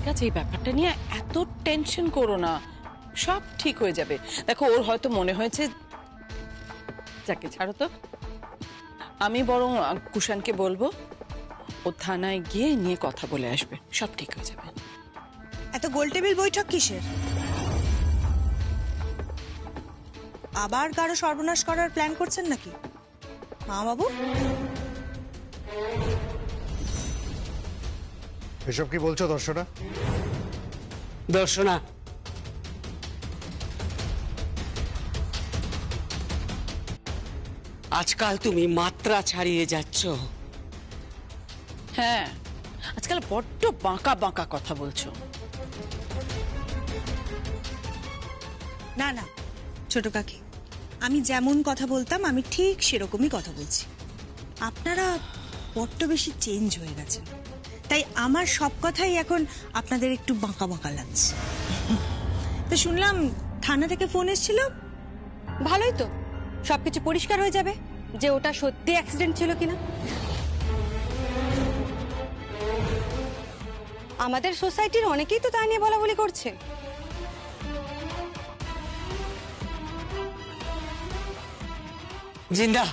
ঠিক আছে, এই ব্যাপারটা নিয়ে এত টেনশন করো না, সব ঠিক হয়ে যাবে। দেখো, ওর হয়তো মনে হয়েছে, যাকে ছাড়ো তো, আমি বরং কুষাণকে বলবো ও থানায় গিয়ে নিয়ে কথা বলে আসবে, সব ঠিক হয়ে যাবে। এত গোল টেবিল বৈঠক কিসের? আবার কারো সর্বনাশ করার প্ল্যান করছেন নাকি মা বাবু? এসব কি বলছো দর্শনা? দর্শনা, আজকাল তুমি মাত্রা ছাড়িয়ে যাচ্ছ। হ্যাঁ, আজকাল বড্ড বাঁকা বাঁকা কথা বলছো। না না ছোট কাকি, আমি যেমন কথা বলতাম আমি ঠিক সেরকমই কথা বলছি। আপনারা বড্ড বেশি চেঞ্জ হয়ে গেছেন, তাই আমার সব কথাই এখন আপনাদের একটু বাঁকা বাঁকা লাগছে। তো শুনলাম থানা থেকে ফোন এসেছিল। ভালোই তো, সবকিছু পরিষ্কার হয়ে যাবে যে ওটা সত্যি অ্যাক্সিডেন্ট ছিল কিনা। আমাদের সোসাইটির অনেকেই তো তা নিয়ে বলাবলি করছে। জিন্দা,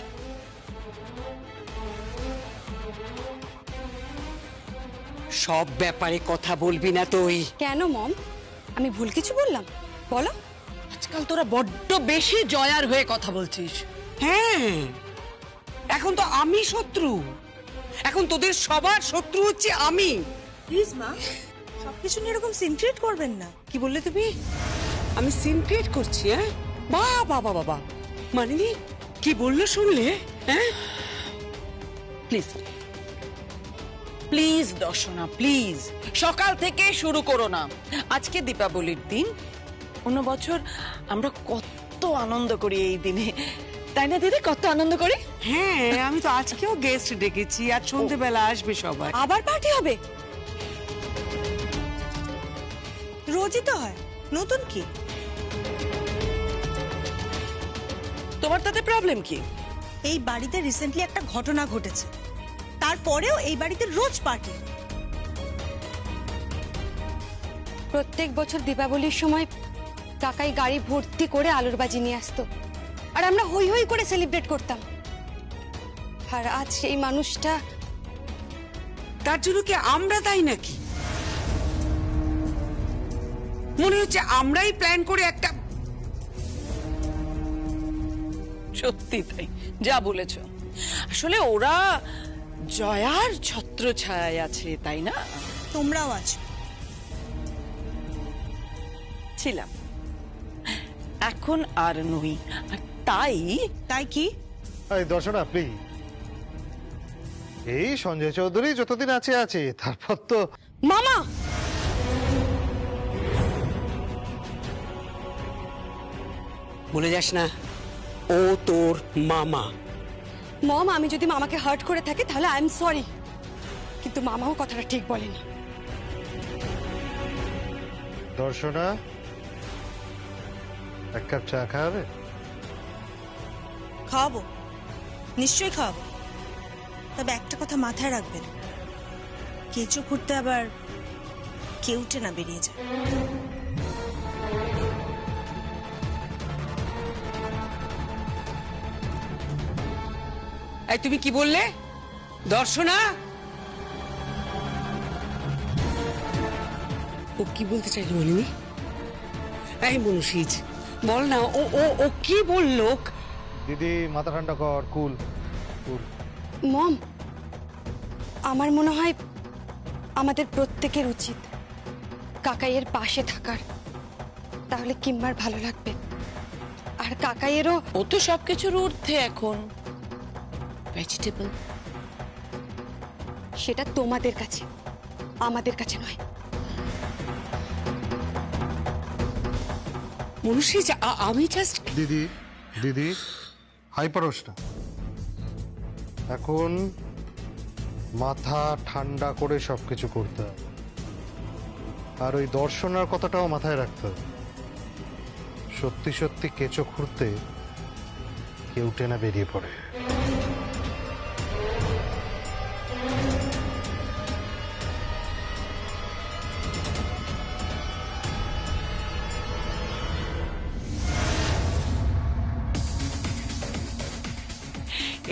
সব ব্যাপারে কথা বলবি না তুই? কেন মম, আমি ভুল কিছু বললাম? বলো। আজকাল তোরা বড্ড বেশি জয়ার হয়ে কথা বলছিস। হ্যাঁ, এখন তো আমি শত্রু, এখন তোদের সবার শত্রু হচ্ছে আমি। প্লিজ মা, সবকিছু নিয়ে এরকম সিনক্রেট করবেন না। কি বললে তুমি? আমি সিন ক্রিয়েট করছি? হ্যাঁ, বাবা বাবা বাবা, মানে কি বললো শুনলে? হ্যাঁ, প্লিজ প্লিজ দর্শনা, প্লিজ সকাল থেকে শুরু করো না। আজকে দীপাবলির দিন, অন্য বছর আমরা কত আনন্দ করি এই দিনে, তাই না দিদি? কত আনন্দ করি। হ্যাঁ, আমি তো আজকেও গেস্ট ডেকেছি, আর সন্ধ্যেবেলা আসবে সবাই। আবার পার্টি হবে? রোজই তো হয়, নতুন কি? তোমার তাতে প্রবলেম কি? এই বাড়িতে রিসেন্টলি একটা ঘটনা ঘটেছে, তারপরেও এই বাড়িতে রোজ পার্টি। প্রত্যেক বছর দীপাবলির সময় কাকাই গাড়ি ভর্তি করে আলুর বাজি নিয়ে আসতো, আর আমরা হই হই করে সেলিব্রেট করতাম। আর আজ সেই মানুষটা, তার জন্য কি আমরা তাই নাকি? মনে হচ্ছে আমরাই প্ল্যান করে একটা। সত্যি তাই, যা বলেছ। আসলে ওরা জয়ার ছত্র ছায় আছে, তাই না? তোমরাও আছো। ছিলাম, এখন আর নই। আর তাই তাই কি? এই দর্শনা প্লিজ, এই সঞ্জয় চৌধুরী যতদিন আছে আছে, তারপর তো মামা, বলে যাস না ও তোর মামা। মম, আমি যদি মামাকে হার্ট করে থাকি তাহলে আই এম সরি, কিন্তু মামাও কথাটা ঠিক বলেনি। দর্শনা, এক কাপ চা খাওয়াবে? খাওয়াবো, নিশ্চয়ই খাওয়াবো। তবে একটা কথা মাথায় রাখবেন, কেঁচো খুঁড়তে আবার কেউটে না বেরিয়ে যায়। এই তুমি কি বললে দর্শনা? ও কি বলতে চাইলো বলিনি? এই মনুষীজ, বল না, ও ও ও কি বললো? দিদি মাথা ঠান্ডা কর, কুল কুল। মম, আমার মনে হয় আমাদের প্রত্যেকের উচিত কাকাইয়ের পাশে থাকার, তাহলে কিম্বার ভালো লাগবে। আর কাকাইয়েরও। ও তো সবকিছুর ঊর্ধ্বে এখন, ভেজিটেবল। সেটা তোমাদের কাছে, আমাদের কাছে নয়। মনুষীজ, আমি জাস্ট। দিদি দিদি হাইপারোস না, এখন মাথা ঠান্ডা করে সবকিছু করতে হবে। আর ওই দর্শনার কথাটাও মাথায় রাখতে হবে। সত্যি সত্যি কেঁচো খুঁড়তে কেউ টেনা বেরিয়ে পড়ে।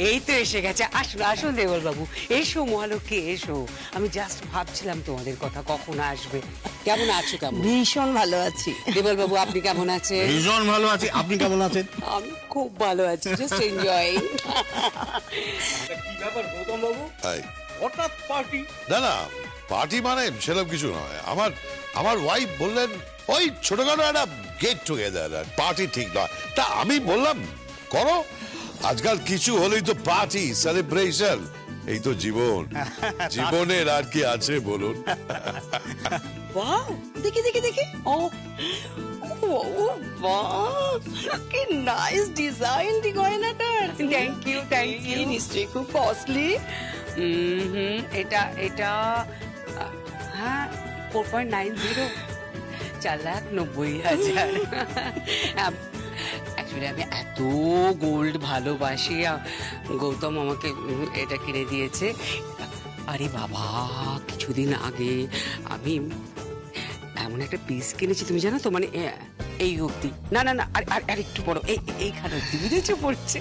এই তো এসে গেছে। আসুন আসুন দেবল বাবু, এসো মহালক্ষ্মী এসো। আমি জাস্ট ভাবছিলাম তোমাদের কথা, কখন আসবে। কেমন আছো? কেমন? ভীষণ ভালো আছি। দেবল বাবু আপনি কেমন আছেন? ভীষণ ভালো আছি, আপনি কেমন আছেন? আমি খুব ভালো আছি, জাস্ট এনজয়। কি ব্যাপার গৌতম বাবু, এই, হঠাৎ পার্টি? না না, পার্টি মানে সেরকম কিছু নয়। আমার ওয়াইফ বললেন ওই ছোটখাটো একটা গেট টুগেদার, পার্টি ঠিক নয়। তা আমি বললাম করো, আজকাল কিছু হলেই তো পার্টি, সেলিব্রেশন, এই তো জীবন। জীবনের আর কি আছে বলুন? ওয়াও, দেখি দেখি দেখি। ও ও বাহ, কি নাইস ডিজাইন দি গয়নাটার। Thank you, thank you. নিশ্চয়ই খুব কস্টলি। এটা এটা হ্যাঁ 4.90, 4,90,000। অ্যাকচুয়ালি আমি এত গোল্ড ভালোবাসি, গৌতম আমাকে এটা কিনে দিয়েছে। আরে বাবা, কিছুদিন আগে আমি এমন একটা পিস কিনেছি, তুমি জানো তো, মানে এই অবধি, না না না, আর একটু বড়, এইখানে অব্দি বুঝেছো পড়ছে।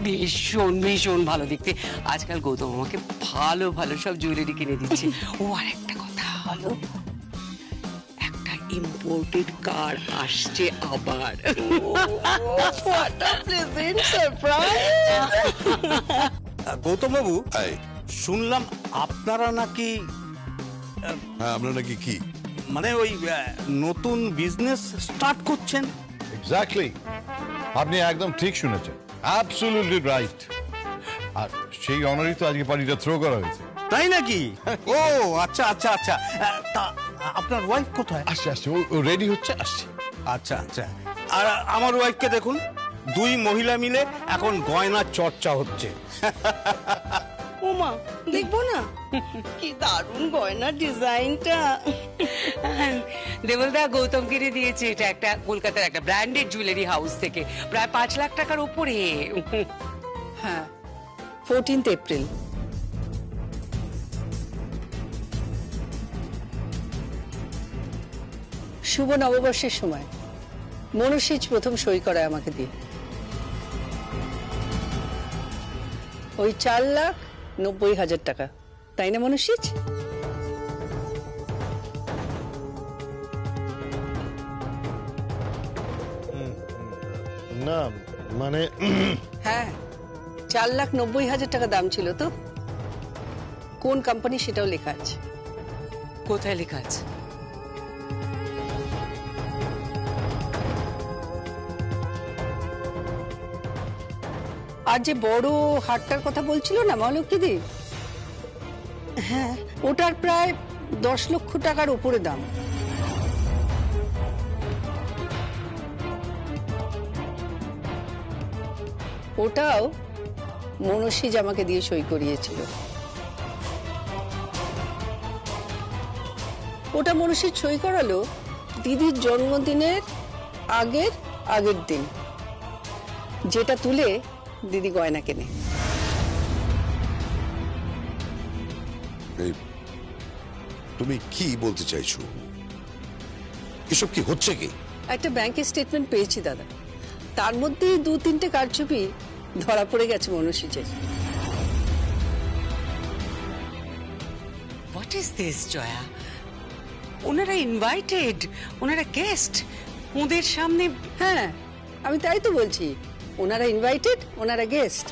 ভীষণ ভীষণ ভালো দেখতে। আজকাল গৌতম আমাকে ভালো ভালো সব জুয়েলারি কিনে দিচ্ছে। ও আর একটা কথা হলো, একটা ইম্পোর্টেড কার আসছে আবার। What a pleasant surprise. Gautam বাবু, এই, শুনলাম আপনারা নাকি হ্যাঁ, আমরা নাকি কি? মানে ওই নতুন বিজনেস স্টার্ট করছেন। এক্স্যাক্টলি, আপনি একদম ঠিক শুনেছেন, অ্যাবসলিউটলি রাইট। আর সেই অনারই তো আজকে পার্টিটা থ্রো করা হয়েছে। তাই নাকি? ও আচ্ছা আচ্ছা আচ্ছা। তা আপনার ওয়াইফ কোথায়? আসছে আসছে, ও রেডি হচ্ছে, আসছে। আচ্ছা আচ্ছা। আর আমার ওয়াইফকে দেখুন, দুই মহিলা মিলে এখন গয়নার চর্চা হচ্ছে। ওমা, দেখবো না? কি দারুণ গয়নার ডিজাইনটা। দেবলদা গৌতম কিনে দিয়েছে এটা, একটা কলকাতার একটা ব্র্যান্ডেড জুয়েলারি হাউস থেকে, প্রায় 5 লাখ টাকার উপরে। হ্যাঁ, 14th এপ্রিল। শুভ নববর্ষের সময় মনুষ্যিজ প্রথম সই করায় আমাকে দিয়ে। ওই 4,90,000 টাকা, তাই না মনুষ্যিজ? না মানে হ্যাঁ, 4,90,000 টাকা দাম ছিল তো। কোন কোম্পানি সেটাও লেখা আছে। কোথায় লেখা আছে? আর যে বড় হাটটার কথা বলছিল না মহালক্ষ্মীদি, হ্যাঁ, ওটার প্রায় 10 লক্ষ টাকার উপরে দাম। ওটাও মনুষ্যিজ আমাকে দিয়ে সই করিয়েছিল। ওটা মনুষ্যিজ সই করালো দিদির জন্মদিনের আগের দিন, যেটা তুলে দিদি গয়না কেনে। এই, তুমি কি বলতে চাইছো? এসব কি হচ্ছে কি? একটা ব্যাংকের স্টেটমেন্ট পেয়েছি দাদা, তার মধ্যেই 2-3টে কারচুপি ধরা পড়ে গেছে মনুষ্যিজের। What is this Joya? ওনারা ইনভাইটেড, ওনারা গেস্ট, ওদের সামনে। হ্যাঁ, আমি তাই তো বলছি, ওনারা ইনভাইটেড, ওনারা গেস্ট,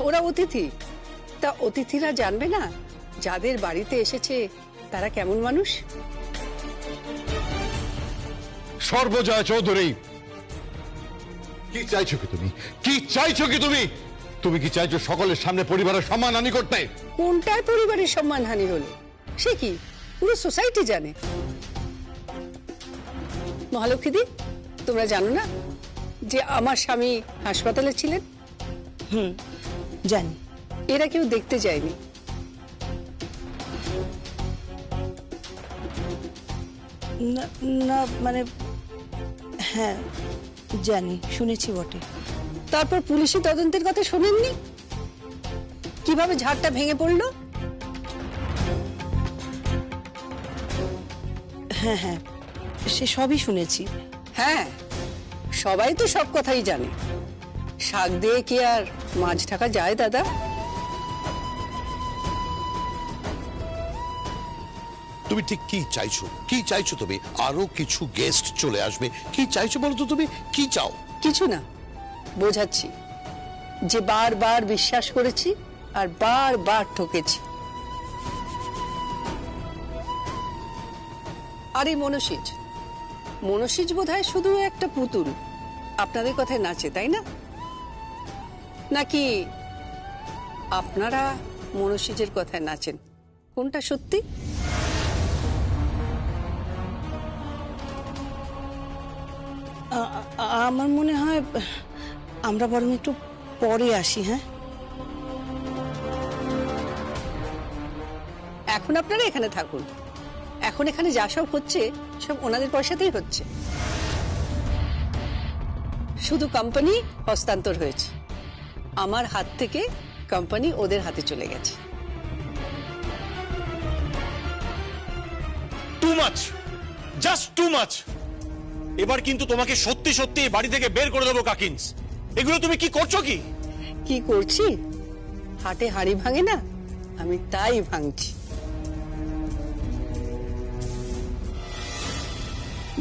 ওরা অতিথি। তা অতিথিরা জানবে না যাদের বাড়িতে এসেছে তারা কেমন মানুষ? সর্বজয়া চৌধুরী, কি চাইছো কি তুমি? কি চাইছো কি তুমি? তুমি কি চাইছো সকলের সামনে পরিবারের সম্মানহানি করতে? কোনটায় পরিবারের সম্মানহানি হলো? সে কি পুরো সোসাইটি জানে। মহালক্ষ্মীদি, তোমরা জানো না যে আমার স্বামী হাসপাতালে ছিলেন? জানি। এরা কেউ দেখতে যায়নি। না না, মানে হ্যাঁ জানি, শুনেছি বটে। তারপর পুলিশি তদন্তের কথা শোনেননি? কিভাবে ঝাড়টা ভেঙে পড়লো? হ্যাঁ হ্যাঁ, সে সবই শুনেছি। হ্যাঁ, সবাই তো সব কথাই জানে, শাক দিয়ে কি আর মাছ ঢাকা যায় দাদা? তুমি ঠিক কি চাইছো? কি চাইছো তুমি? আরো কিছু গেস্ট চলে আসবে, কি চাইছো বলো তো? তুমি কি চাও? কিছু না, বোঝাচ্ছি যে বারবার বিশ্বাস করেছি আর বারবার ঠকেছি। আর এই মনসিজ বোধহয় শুধু একটা পুতুল আপনাদের কথায় নাচে, তাই না? নাকি আপনারা মনসিজের কথায় নাচেন? কোনটা সত্যি? আমার মনে হয় আমরা বরং একটু পরে আসি। হ্যাঁ, এখন আপনারা এখানে থাকুন। এখন এখানে যা সব হচ্ছে সব ওনাদের পয়সাতেই হচ্ছে। শুধু কোম্পানি হস্তান্তর হয়েছে, আমার হাত থেকে কোম্পানি ওদের হাতে চলে গেছে। Too much, just too much. এবার কিন্তু তোমাকে সত্যি সত্যি এই বাড়ি থেকে বের করে দেবো কাকিন্স। এগুলো তুমি কি করছো? কি করছি? হাটে হাঁড়ি ভাঙে না, আমি তাই ভাঙছি।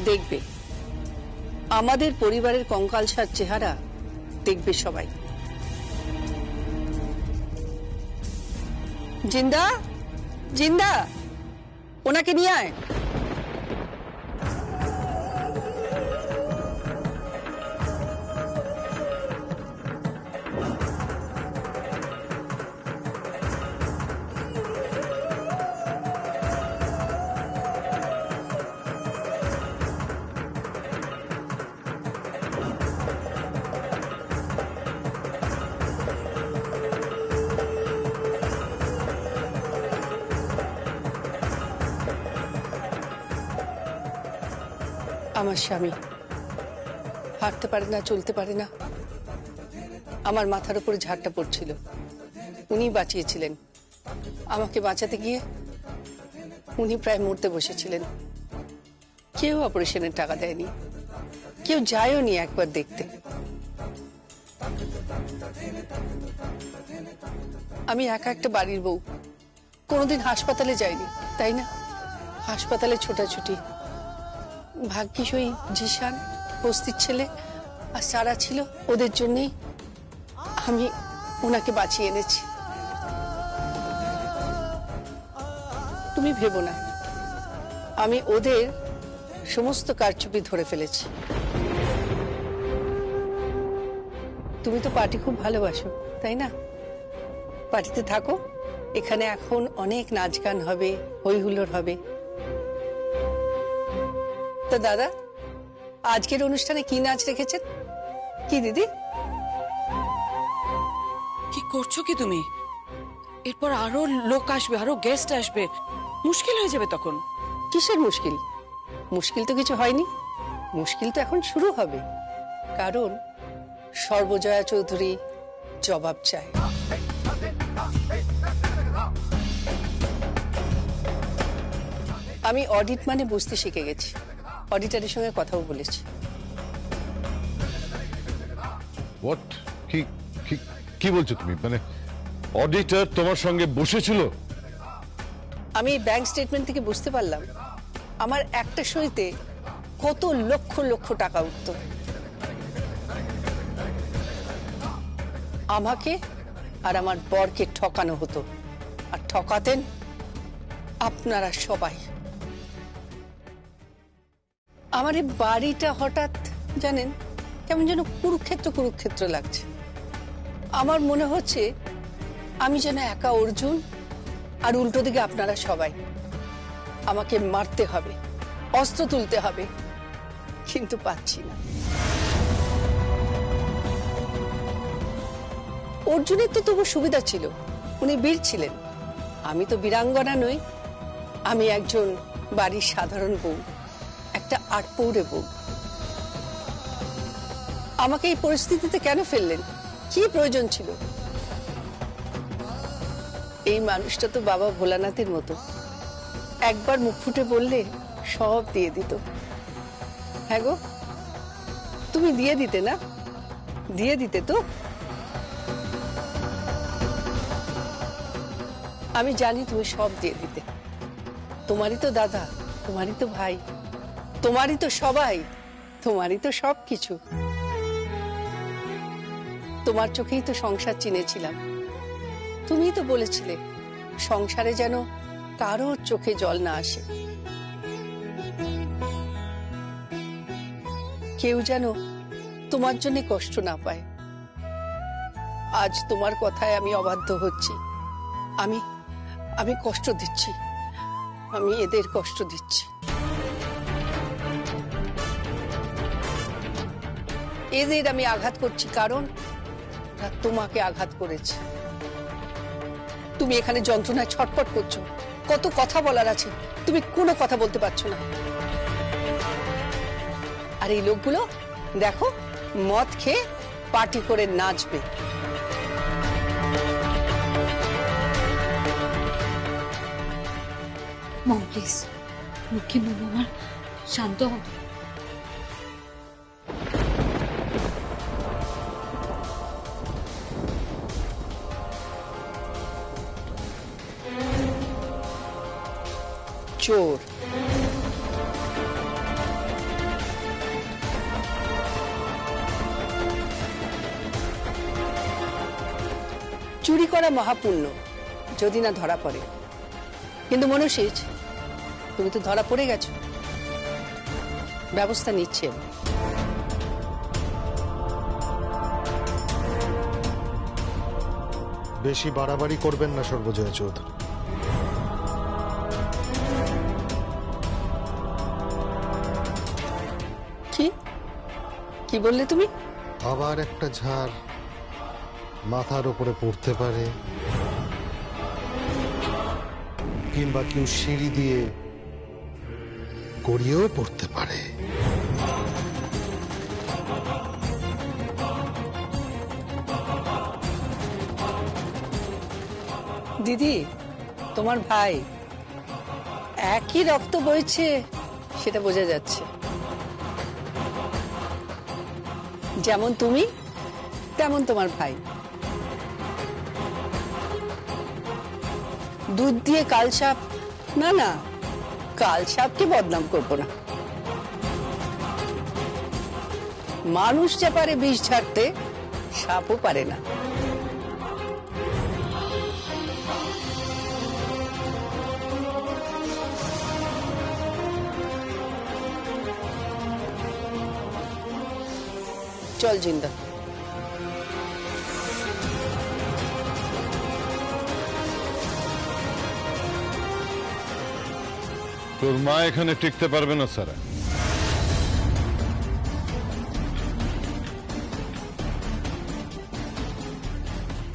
দেখবে আমাদের পরিবারের কঙ্কালসার চেহারা দেখবে সবাই। জিন্দা, জিন্দা, ওনাকে নিয়ে আয়। আমার স্বামী হাঁটতে পারে না, চলতে পারে না। আমার মাথার উপরে ঝাড়টা পড়ছিল, উনি বাঁচিয়েছিলেন। আমাকে বাঁচাতে গিয়ে উনি প্রায় মরতে বসেছিলেন। কেউ অপারেশনের টাকা দেয়নি, কেউ যায়ও নি একবার দেখতে। আমি একা একটা বাড়ির বউ, কোনোদিন হাসপাতালে যাইনি, তাই না? হাসপাতালে ছোটাছুটি। ভাগ্যিস ওই জিশান, বস্তির ছেলে আর সারা ছিল, ওদের জন্যই আমি ওনাকে বাঁচিয়ে এনেছি। তুমি ভেবো না, আমি ওদের সমস্ত কারচুপি ধরে ফেলেছি। তুমি তো পার্টি খুব ভালোবাসো, তাই না? পার্টিতে থাকো, এখানে এখন অনেক নাচ গান হবে, হই হুল্লোড় হবে। তো দাদা, আজকের অনুষ্ঠানে কি নাচ রেখেছেন? কি দিদি? কি করছো কি তুমি? এরপর আরো লোক আসবে, আরো গেস্ট আসবে, মুশকিল হয়ে যাবে তখন। কিসের মুশকিল? মুশকিল তো কিছু হয়নি, মুশকিল তো এখন শুরু হবে। কারণ সর্বজয়া চৌধুরী জবাব চায়। আমি অডিট মানে বুঝতে শিখে গেছি, অডিটরের সঙ্গে কথাও বলেছি। হোয়াট? কি কি কি বলছো তুমি? মানে অডিটর তোমার সঙ্গে বসেছিল? আমি ব্যাংক স্টেটমেন্ট থেকে বুঝতে পারলাম আমার একটা সইতে কত লক্ষ লক্ষ টাকা উঠত। আমাকে আর আমার বরকে ঠকানো হতো, আর ঠকাতেন আপনারা সবাই। আমার এই বাড়িটা হঠাৎ জানেন কেমন যেন কুরুক্ষেত্র কুরুক্ষেত্র লাগছে। আমার মনে হচ্ছে আমি যেন একা অর্জুন, আর উল্টো দিকে আপনারা সবাই। আমাকে মারতে হবে, অস্ত্র তুলতে হবে, কিন্তু পাচ্ছি না। অর্জুনের তো তবু সুবিধা ছিল, উনি বীর ছিলেন। আমি তো বীরাঙ্গনা নই, আমি একজন বাড়ির সাধারণ বউ, একটা আটপৌরে বউ। আমাকে এই পরিস্থিতিতে কেন ফেললেন? কি প্রয়োজন ছিল? এই মানুষটা তো বাবা ভোলানাথের মতো, একবার মুখ ফুটে বললে সব দিয়ে দিত। হ্যাঁ গো, তুমি দিয়ে দিতে না, দিয়ে দিতে তো। আমি জানি তুমি সব দিয়ে দিতে। তোমারই তো দাদা, তোমারই তো ভাই, তোমারই তো সবাই, তোমারই তো সব কিছু। তোমার চোখেই তো সংসার চিনেছিলাম। তুমিই তো বলেছিলে সংসারে যেন কারোর চোখে জল না আসে, কেউ যেন তোমার জন্য কষ্ট না পায়। আজ তোমার কথায় আমি অবাধ্য হচ্ছি। আমি আমি কষ্ট দিচ্ছি, আমি এদের কষ্ট দিচ্ছি। এদের আমি আঘাত করছি কারণ ওরা তোমাকে আঘাত করেছে। তুমি এখানে যন্ত্রণায় ছটফট করছো, কত কথা বলার আছে, তুমি কোনো কথা বলতে পারছো না। আর এই লোকগুলো দেখো মদ খেয়ে পার্টি করে নাচবে। মম প্লিজ, লক্ষ্মী মম আমার, শান্ত হও। চোর, চুরি করা মহাপুণ্য যদি না ধরা পড়ে। কিন্তু মনুষ্যজ, তুমি তো ধরা পড়ে গেছো, ব্যবস্থা নিচ্ছে। বেশি বাড়াবাড়ি করবেন না সর্বজয়া চৌধুরী। কি কি বললে তুমি? আবার একটা ঝড় মাথার উপরে পড়তে পারে, কিংবা কেউ সিঁড়ি দিয়ে গড়িয়েও পড়তে পারে। দিদি, তোমার ভাই একই রক্ত বইছে সেটা বোঝা যাচ্ছে। যেমন তুমি তেমন তোমার ভাই। দুধ দিয়ে কালসাপ, না না, কালসাপকে বদনাম করবো না। মানুষ যা পারে বিষ ছাড়তে, সাপও পারে না। চল জিন্দা। তোর মা এখানে টিকতে পারবে না সারা।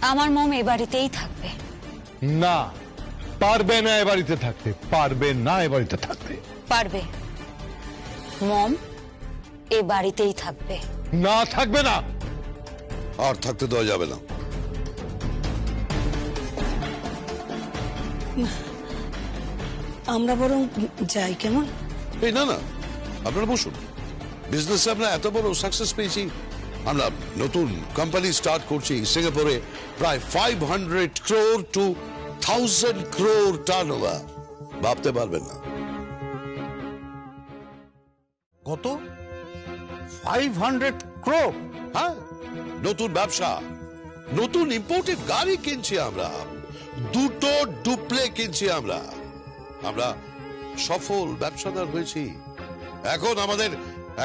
আমার মম এ বাড়িতেই থাকবে। না, পারবে না এ বাড়িতে থাকতে, পারবে না এ বাড়িতে থাকতে। পারবে, মম এ বাড়িতেই থাকবে। না, থাকবে না। আর থাকতে দেওয়া যাবে না। আমরা বরং যাই, কেমন? এই না না, আপনারা বসুন। বিজনেসে আমরা এত বড় সাকসেস পেয়েছি, আমরা নতুন কোম্পানি স্টার্ট করছি সিঙ্গাপুরে, প্রায় 500 crore to 1000 crore টার্নওভার। ভাবতে পারবেন না। কত? 500 crore? হ্যাঁ, নতুন ব্যবসা, নতুন ইম্পোর্টেড গাড়ি কিনছি আমরা, দুটো ডুপ্লে কিনছি আমরা। আমরা সফল ব্যবসাদার হয়েছি। এখন আমাদের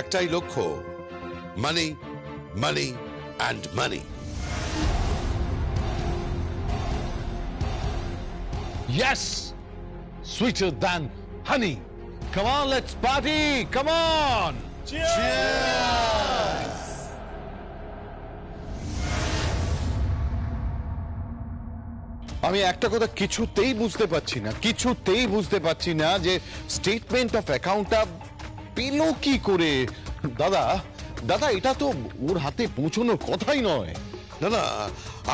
একটাই লক্ষ্য, money, money and money. Yes, sweeter than honey. Come on, let's party. Come on. Cheers. আমি একটা কথা কিছুতেই বুঝতে পারছি না যে স্টেটমেন্ট অফ অ্যাকাউন্টটা পেল কি করে। দাদা এটা তো ওর হাতে পৌঁছানোর কথাই নয়। না না,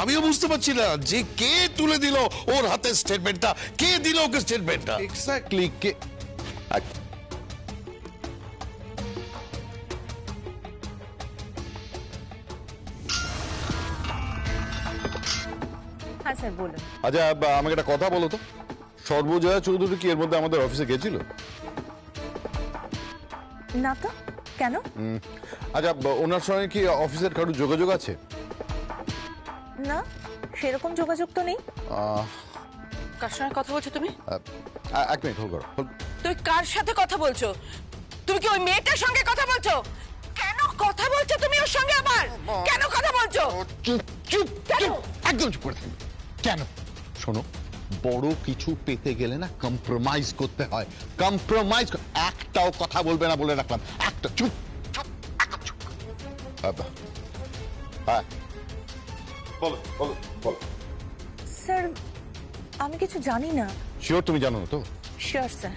আমিও বুঝতে পারছি না যে কে তুলে দিল ওর হাতে স্টেটমেন্টটা, কে দিল ওকে স্টেটমেন্টটা। এক্স্যাক্টলি কে। হ্যাঁ স্যার বলুন। আচ্ছা আমাকে একটা কথা বলো তো, সর্বজয়া চৌধুরী কি এর মধ্যে আমাদের অফিসে গেছিল? না তো, কেন? আচ্ছা ওনার সঙ্গে কি অফিসের কারো যোগাযোগ আছে? না, সেরকম যোগাযোগ তো নেই। কার সঙ্গে কথা বলছো তুমি? এক মিনিট হোল্ড করো। তুমি কার সাথে কথা বলছো? তুমি কি ওই মেয়েটার সঙ্গে কথা বলছো? কেন কথা বলছো তুমি ওর সঙ্গে আবার? কেন কথা বলছো? চুপ চুপ চুপ, একদম চুপ করে থাকবে। কেন? শোনো, বড় কিছু পেতে গেলে না কম্প্রোমাইজ করতে হয়। কম্প্রোমাইজ একটাও কথা বলবে না বলে রাখলাম। একটা চুপ চুপ, একদম চুপ। হ্যাঁ বলো বলো বলো। স্যার আমি কিছু জানি না। শিওর তুমি জানো না তো? Sure sir.